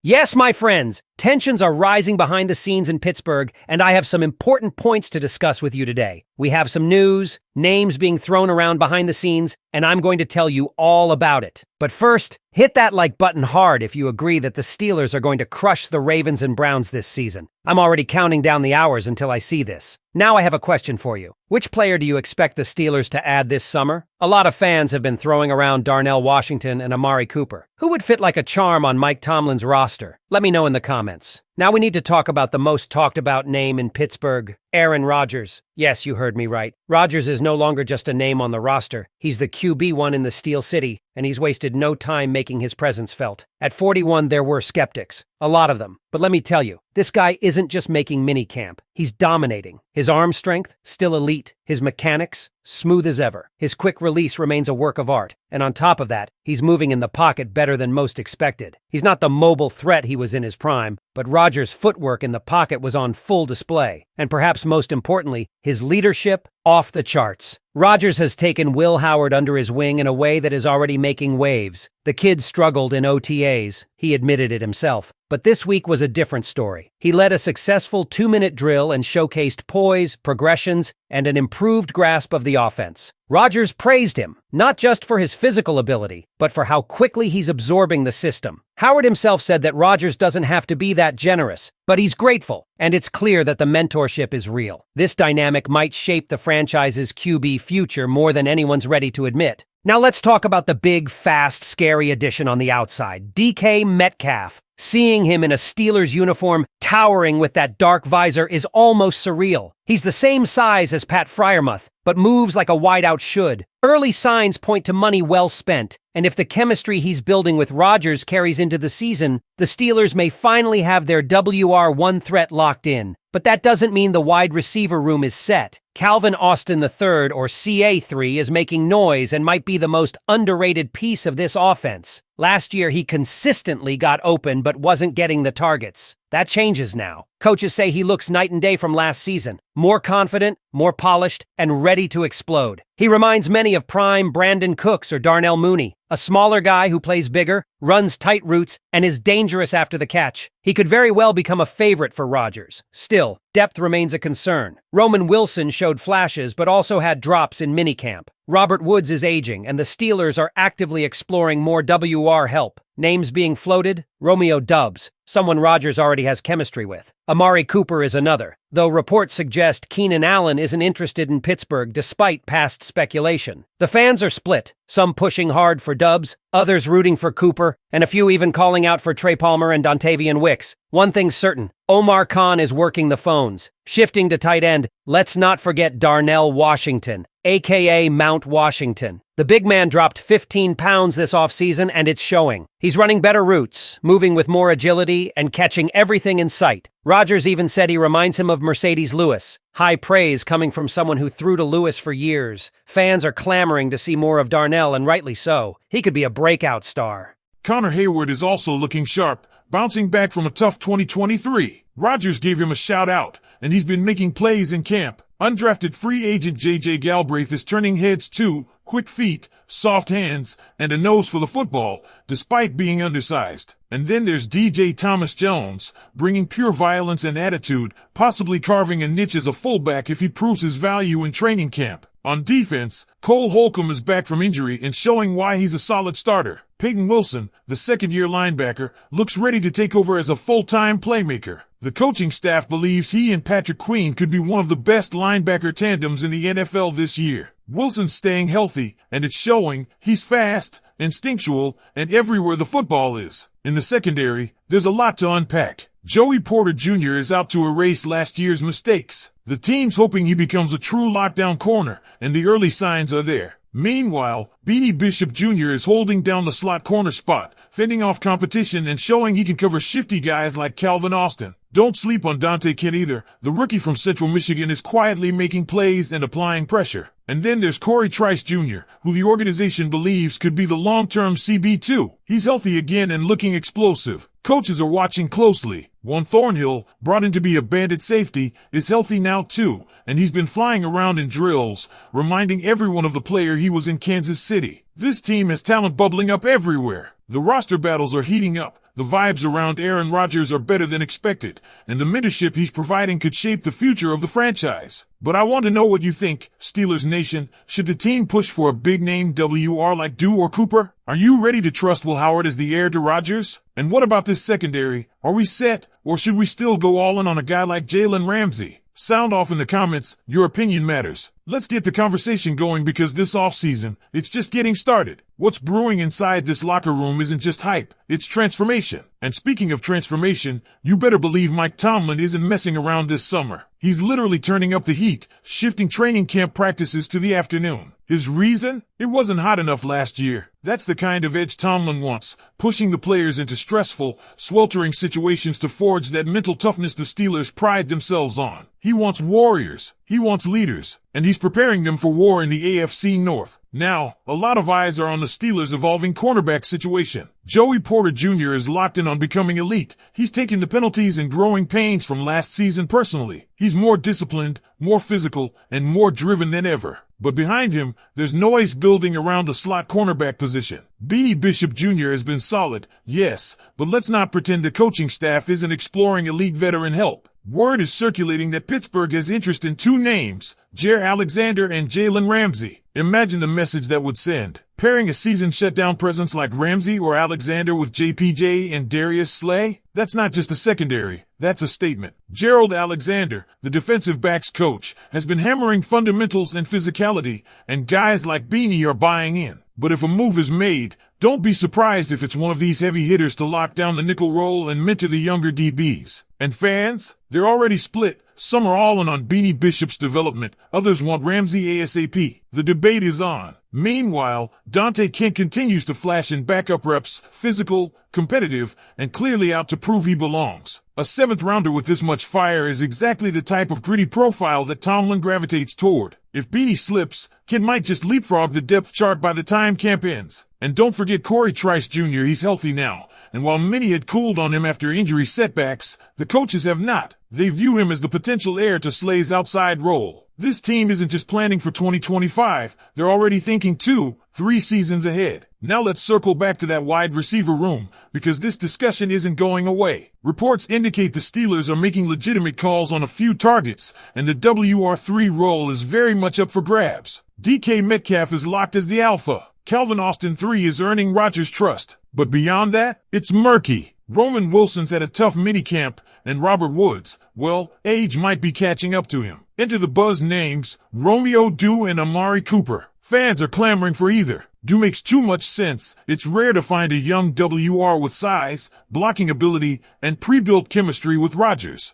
Yes, my friends, tensions are rising behind the scenes in Pittsburgh, and I have some important points to discuss with you today. We have some news, names being thrown around behind the scenes, and I'm going to tell you all about it. But first, hit that like button hard if you agree that the Steelers are going to crush the Ravens and Browns this season. I'm already counting down the hours until I see this. Now I have a question for you. Which player do you expect the Steelers to add this summer? A lot of fans have been throwing around Darnell Washington and Amari Cooper. Who would fit like a charm on Mike Tomlin's roster? Let me know in the comments. Now we need to talk about the most talked about name in Pittsburgh, Aaron Rodgers. Yes, you heard me right. Rodgers is no longer just a name on the roster. He's the QB1 in the Steel City, and he's wasted no time making his presence felt. At 41, there were skeptics. A lot of them. But let me tell you, this guy isn't just making minicamp. He's dominating. His arm strength, still elite. His mechanics, smooth as ever. His quick release remains a work of art. And on top of that, he's moving in the pocket better than most expected. He's not the mobile threat he was in his prime, but Rodgers' footwork in the pocket was on full display. And perhaps most importantly, his leadership, off the charts. Rodgers has taken Will Howard under his wing in a way that is already making waves. The kid struggled in OTAs. He admitted it himself. But this week was a different story. He led a successful 2-minute drill and showcased poise, progressions, and an improved grasp of the offense. Rodgers praised him, not just for his physical ability, but for how quickly he's absorbing the system. Howard himself said that Rodgers doesn't have to be that generous, but he's grateful, and it's clear that the mentorship is real. This dynamic might shape the franchise's QB future more than anyone's ready to admit. Now let's talk about the big, fast, scary addition on the outside, DK Metcalf. Seeing him in a Steelers uniform, towering with that dark visor, is almost surreal. He's the same size as Pat Freiermuth, but moves like a wideout should. Early signs point to money well spent, and if the chemistry he's building with Rodgers carries into the season, the Steelers may finally have their WR1 threat locked in. But that doesn't mean the wide receiver room is set. Calvin Austin III, or CA3, is making noise and might be the most underrated piece of this offense. Last year, he consistently got open but wasn't getting the targets. That changes now. Coaches say he looks night and day from last season. More confident, more polished, and ready to explode. He reminds many of prime Brandon Cooks or Darnell Mooney, a smaller guy who plays bigger, runs tight routes, and is dangerous after the catch. He could very well become a favorite for Rodgers. Still, depth remains a concern. Roman Wilson showed flashes but also had drops in minicamp. Robert Woods is aging, and the Steelers are actively exploring more WR help. Names being floated: Romeo Doubs, someone Rodgers already has chemistry with. Amari Cooper is another, though reports suggest Keenan Allen isn't interested in Pittsburgh despite past speculation. The fans are split, some pushing hard for Doubs, others rooting for Cooper, and a few even calling out for Trey Palmer and Dontavian Wicks. One thing's certain, Omar Khan is working the phones. Shifting to tight end, let's not forget Darnell Washington, aka Mount Washington. The big man dropped 15 pounds this offseason, and it's showing. He's running better routes, moving with more agility, and catching everything in sight. Rodgers even said he reminds him of Mercedes Lewis. High praise coming from someone who threw to Lewis for years. Fans are clamoring to see more of Darnell, and rightly so. He could be a breakout star. Connor Hayward is also looking sharp, bouncing back from a tough 2023. Rodgers gave him a shout-out, and he's been making plays in camp. Undrafted free agent J.J. Galbraith is turning heads too. Quick feet, soft hands, and a nose for the football, despite being undersized. And then there's DJ Thomas Jones, bringing pure violence and attitude, possibly carving a niche as a fullback if he proves his value in training camp. On defense, Cole Holcomb is back from injury and showing why he's a solid starter. Peyton Wilson, the second-year linebacker, looks ready to take over as a full-time playmaker. The coaching staff believes he and Patrick Queen could be one of the best linebacker tandems in the NFL this year. Wilson's staying healthy, and it's showing. He's fast, instinctual, and everywhere the football is. In the secondary, there's a lot to unpack. Joey Porter Jr. is out to erase last year's mistakes. The team's hoping he becomes a true lockdown corner, and the early signs are there. Meanwhile, Beanie Bishop Jr. is holding down the slot corner spot, fending off competition and showing he can cover shifty guys like Calvin Austin. Don't sleep on Dante Kent either. The rookie from Central Michigan is quietly making plays and applying pressure. And then there's Corey Trice Jr., who the organization believes could be the long-term CB2. He's healthy again and looking explosive. Coaches are watching closely. Juan Thornhill, brought in to be a bandit safety, is healthy now too, and he's been flying around in drills, reminding everyone of the player he was in Kansas City. This team has talent bubbling up everywhere. The roster battles are heating up. The vibes around Aaron Rodgers are better than expected, and the mentorship he's providing could shape the future of the franchise. But I want to know what you think, Steelers Nation. Should the team push for a big-name WR like Dew or Cooper? Are you ready to trust Will Howard as the heir to Rodgers? And what about this secondary? Are we set, or should we still go all in on a guy like Jalen Ramsey? Sound off in the comments. Your opinion matters. Let's get the conversation going because this offseason, it's just getting started. What's brewing inside this locker room isn't just hype, it's transformation. And speaking of transformation, you better believe Mike Tomlin isn't messing around this summer. He's literally turning up the heat, shifting training camp practices to the afternoon. His reason? It wasn't hot enough last year. That's the kind of edge Tomlin wants, pushing the players into stressful, sweltering situations to forge that mental toughness the Steelers pride themselves on. He wants warriors. He wants leaders. And he's preparing them for war in the AFC North. Now, a lot of eyes are on the Steelers' evolving cornerback situation. Joey Porter Jr. is locked in on becoming elite. He's taking the penalties and growing pains from last season personally. He's more disciplined, more physical, and more driven than ever. But behind him, there's noise building around the slot cornerback position. Beanie Bishop Jr. has been solid, yes, but let's not pretend the coaching staff isn't exploring elite veteran help. Word is circulating that Pittsburgh has interest in two names, Jaire Alexander and Jalen Ramsey. Imagine the message that would send. Pairing a season shutdown presence like Ramsey or Alexander with JPJ and Darius Slay? That's not just a secondary, that's a statement. Gerald Alexander, the defensive backs coach, has been hammering fundamentals and physicality, and guys like Beanie are buying in. But if a move is made, don't be surprised if it's one of these heavy hitters to lock down the nickel role and mentor the younger DBs. And fans? They're already split. Some are all in on Beanie Bishop's development, others want Ramsey ASAP. The debate is on. Meanwhile, Dante Kent continues to flash in backup reps, physical, competitive, and clearly out to prove he belongs. A seventh rounder with this much fire is exactly the type of gritty profile that Tomlin gravitates toward. If Beanie slips, Kent might just leapfrog the depth chart by the time camp ends. And don't forget Corey Trice Jr., he's healthy now. And while many had cooled on him after injury setbacks, the coaches have not. They view him as the potential heir to Slay's outside role. This team isn't just planning for 2025, they're already thinking 2-3 seasons ahead. Now let's circle back to that wide receiver room, because this discussion isn't going away. Reports indicate the Steelers are making legitimate calls on a few targets, and the WR3 role is very much up for grabs. DK Metcalf is locked as the alpha. Calvin Austin III is earning Rodgers' trust. But beyond that, it's murky. Roman Wilson's had a tough minicamp, and Robert Woods, well, age might be catching up to him. Enter the buzz names, Romeo Dew and Amari Cooper. Fans are clamoring for either. Dew makes too much sense. It's rare to find a young WR with size, blocking ability, and pre-built chemistry with Rodgers.